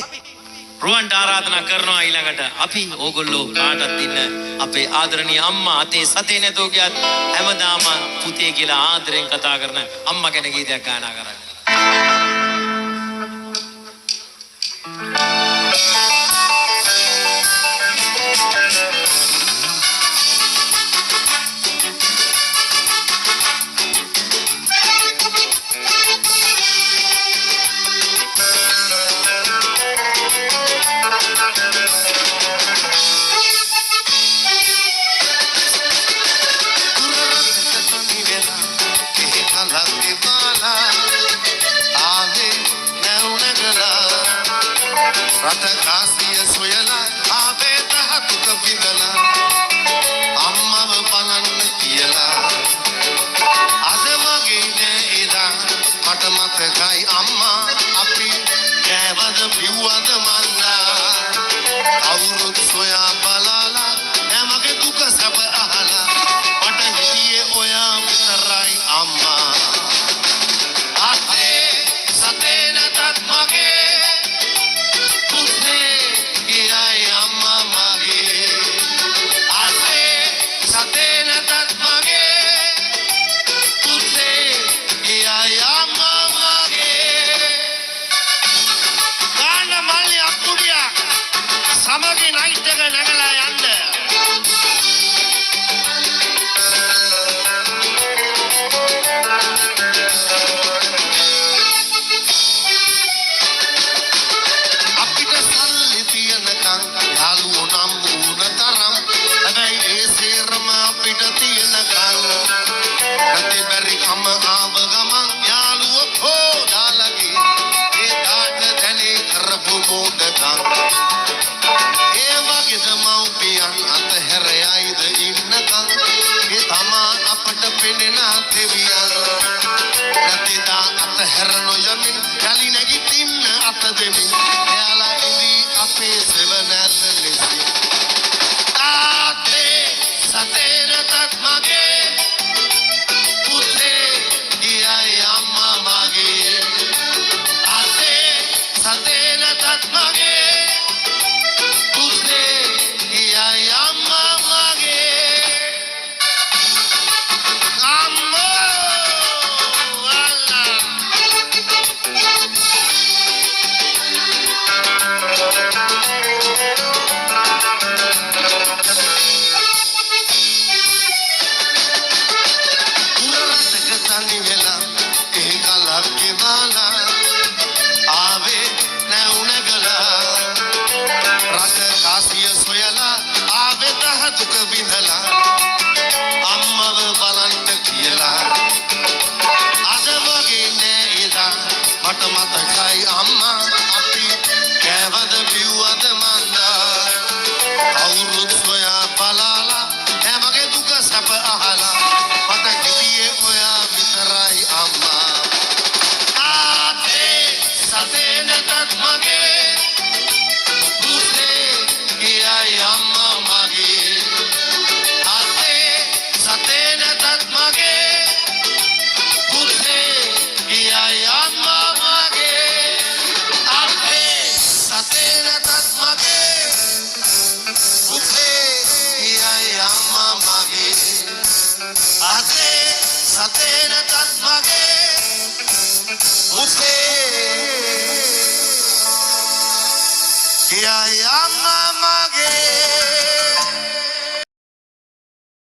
අපි රුවන්ට ආරාධනා කරනවා ඊළඟට අපි ඕගොල්ලෝ කාටත් ඉන්න අපේ ආදරණීය අම්මා අතේ සතේ නැතෝ කියත් හැමදාම පුතේ කියලා ආදරෙන් කතා කරන අම්මා ගැන ගීතයක් ගායනා කරන්න. රටකාසිය සොයලා ආවේ දහතුක විඳලා අම්මව බලන්න කියලා අද මගේ නෑ එදා මට මතකයි අම්මා අපි කෑවද පිව්වද මන්දා අවුරුදු සොයා බලලා නෑ මගේ දුක සැප අහලා මට හිටියේ ඔයා විතරයි අම්මා අතේ සතේ නැතත් මගේ සමගි නයිට් එක නැගලා යන්න අපිට සල්ලි තියනකන් යාළුවෝ නම් වුණ තරම් හැබැයි ඒ සේරම අපිට තියනකන් නැති බැරි කම ආව ගමන් යාළුවෝ හොදාලගේ ඒ දාට දැනේ කරපු මොඩකන් මව්පියන් අතහැරයයිද ඉන්නකන් ඒ තමා අපට පෙනෙන දෙවියන් නැතිදා අතහැර නොයමින් කලි නැගිටින්න අත දෙමින් එයාලා ඉදී අපේ සෙවණැල්ල ලෙසින් ආතේ සතේ නැතත් මගේ පුතේ ගියයි අම්මා මගේ ආතේ සතේ නැතත් මගේ දුක විඳලා අම්මව බලන්න කියලා අද වගේ නෑ එදා මට මතකයි අම්මා අපි කෑවද බිව්වද මන්දා අවුරුදු සොයා බලලා හැමගේ දුක සැප අහලා මට හිටියේ ඔයා විතරයි අම්මා ආතේ සතේ නැතත් මගේ පුතේ ගියයි අම්මා මගේ සතේ නැතත් මගේ පුතේ කියයි අම්මා